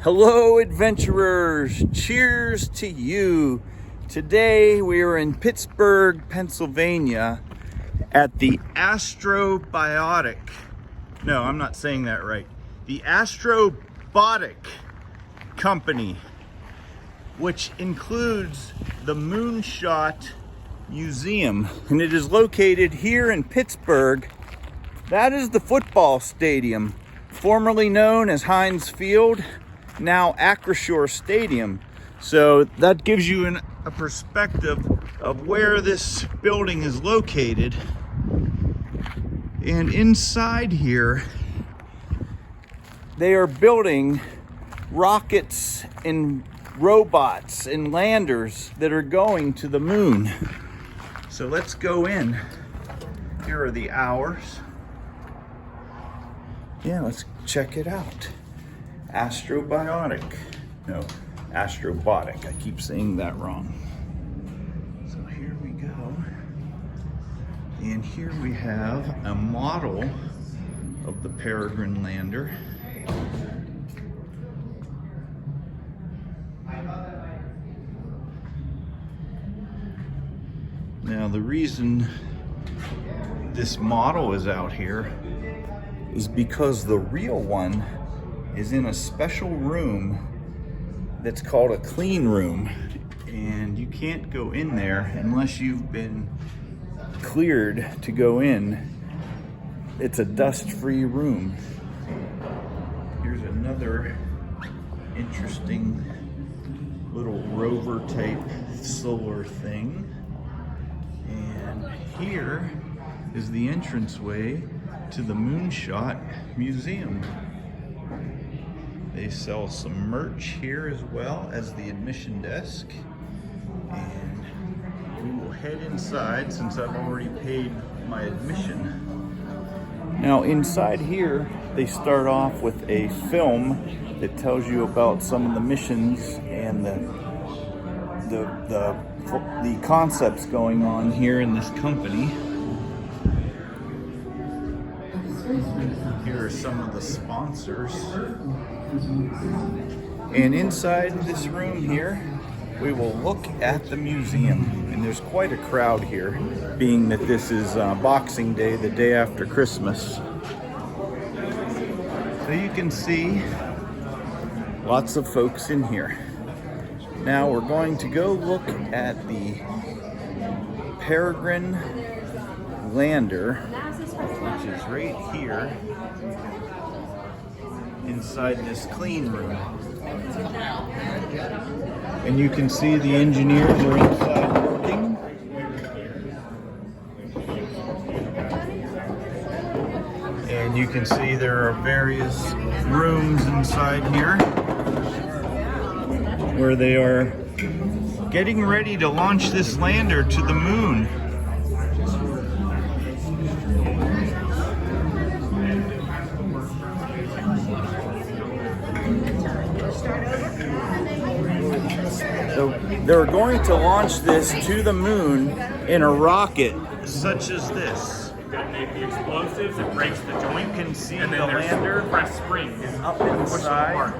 Hello adventurers, cheers to you. Today we are in Pittsburgh, Pennsylvania at the Astrobotic, no, I'm not saying that right, the Astrobotic Company, which includes the Moonshot Museum, and it is located here in Pittsburgh. That is the football stadium, formerly known as Heinz Field, now Acrisure Stadium. So that gives you a perspective of where this building is located. And inside here, they are building rockets and robots and landers that are going to the moon. So let's go in. Here are the hours. Yeah, let's check it out. Astrobotic. No, Astrobotic. I keep saying that wrong. So here we go. And here we have a model of the Peregrine Lander. Now the reason this model is out here is because the real one is in a special room that's called a clean room, and you can't go in there unless you've been cleared to go in. It's a dust-free room. Here's another interesting little rover type solar thing, and here is the entranceway to the Moonshot Museum. They sell some merch here as well as the admission desk. And we will head inside since I've already paid my admission. Now inside here, they start off with a film that tells you about some of the missions and the concepts going on here in this company. Here are some of the sponsors. And inside this room here, we will look at the museum. And there's quite a crowd here, being that this is Boxing Day, the day after Christmas. So you can see lots of folks in here. Now we're going to go look at the Peregrine Lander, which is right here inside this clean room. And you can see the engineers are inside working. And you can see there are various rooms inside here where they are getting ready to launch this lander to the moon. So they're going to launch this to the moon in a rocket such as this. The explosives, it breaks the joint. You can see and the then lander press springs up inside.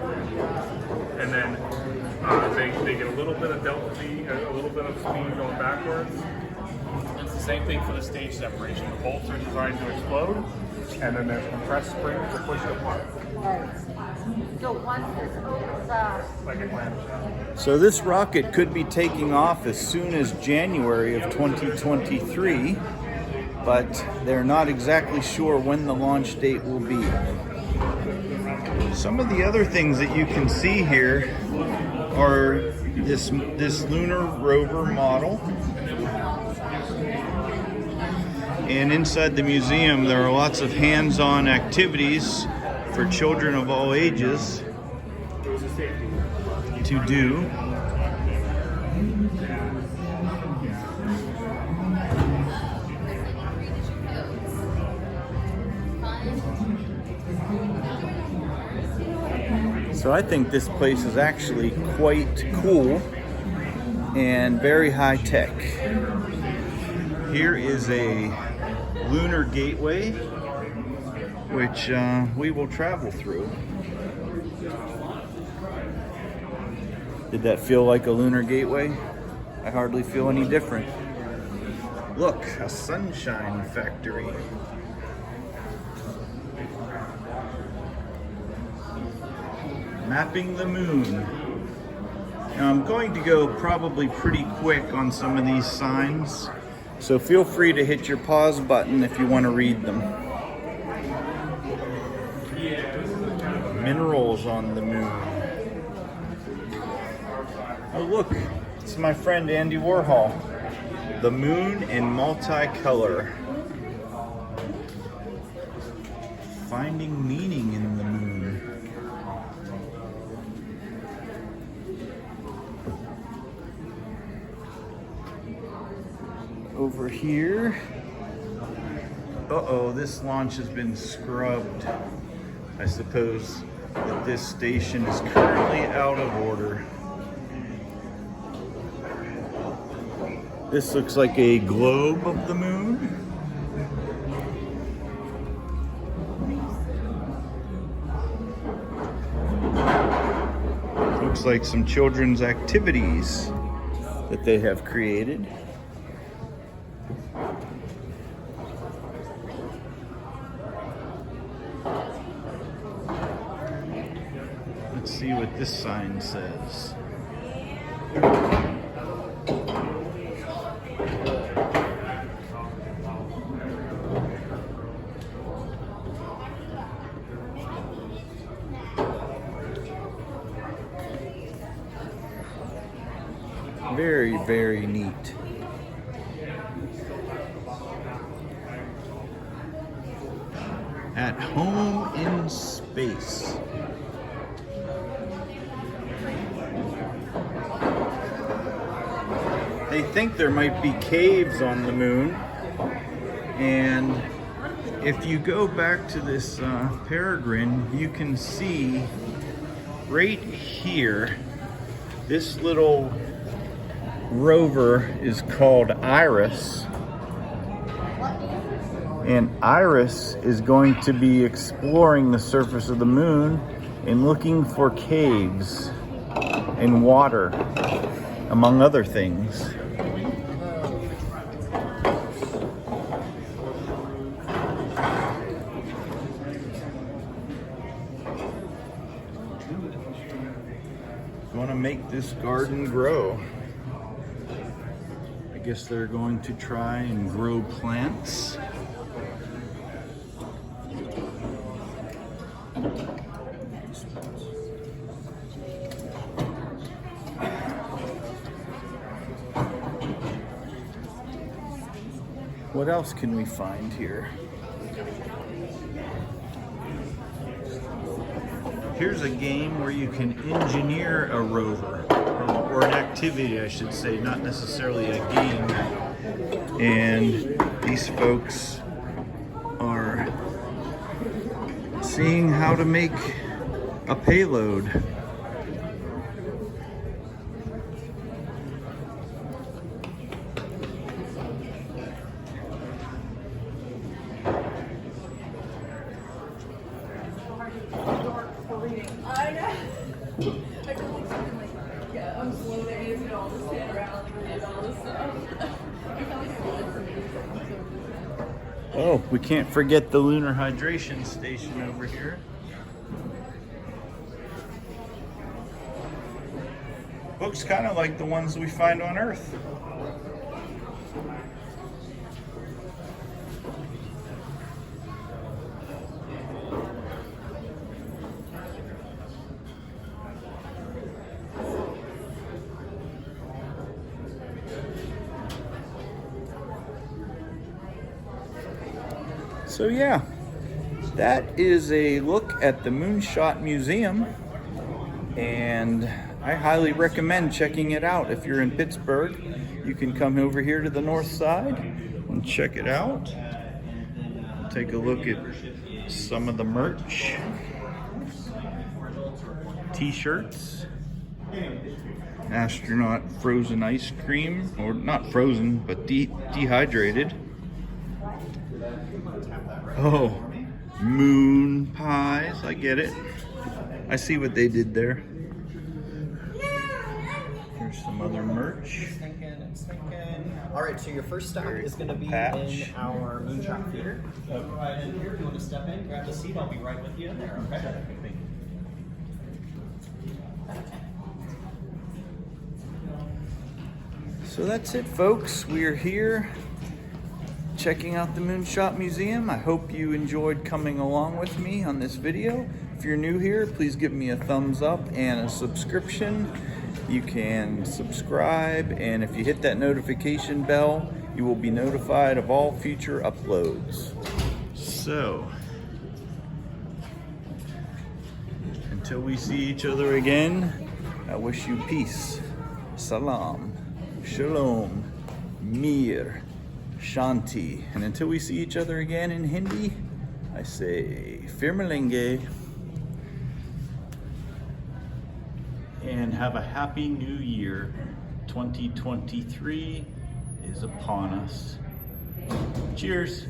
And then they get a little bit of delta V, a little bit of speed going backwards. It's the same thing for the stage separation. The bolts are designed to explode, and then there's compressed springs to push it apart. So once this opens up, Like a clamshell. So this rocket could be taking off as soon as January of 2023, but they're not exactly sure when the launch date will be. Some of the other things that you can see here are this lunar rover model. And inside the museum, there are lots of hands-on activities for children of all ages to do. So I think this place is actually quite cool and very high tech. Here is a lunar gateway, which we will travel through. Did that feel like a lunar gateway? I hardly feel any different. Look, a sunshine factory. Mapping the moon. Now I'm going to go probably pretty quick on some of these signs, so feel free to hit your pause button if you want to read them. Minerals on the moon. Oh look, it's my friend Andy Warhol. The moon in multicolor. Finding meaning in the moon. Over here. Uh-oh, this launch has been scrubbed. I suppose that this station is currently out of order. This looks like a globe of the moon. Looks like some children's activities that they have created. Let's see what this sign says. Very, very neat. At home in space. They think there might be caves on the moon, and if you go back to this Peregrine, you can see right here, this little rover is called Iris, and Iris is going to be exploring the surface of the moon and looking for caves and water, among other things. Going to make this garden grow. I guess they're going to try and grow plants. What else can we find here? Here's a game where you can engineer a rover, or an activity, I should say, not necessarily a game. And these folks are seeing how to make a payload. I know. I feel like something like, yeah, I'm slow days and all just stand around and all this stuff. I feel like I did some Oh, we can't forget the lunar hydration station over here. Looks kind of like the ones we find on Earth. So yeah, that is a look at the Moonshot Museum, and I highly recommend checking it out. If you're in Pittsburgh, you can come over here to the north side and check it out. Take a look at some of the merch, t-shirts, astronaut frozen ice cream, or not frozen, but dehydrated. Oh, moon pies, I get it. I see what they did there. some other merch. Stinking and stinking. All right, so your first stop Very is going to cool be patch. in our Moonshot Theater. So go right in here. If you want to step in, grab a seat. I'll be right with you in there, okay? So that's it, folks. We are here checking out the Moonshot Museum. I hope you enjoyed coming along with me on this video. If you're new here, please give me a thumbs up and a subscription. You can subscribe, and if you hit that notification bell, you will be notified of all future uploads. So, until we see each other again, I wish you peace, salam, shalom, mir, shanti. And until we see each other again in Hindi, I say fir milenge. And have a happy new year. 2023 is upon us. Cheers.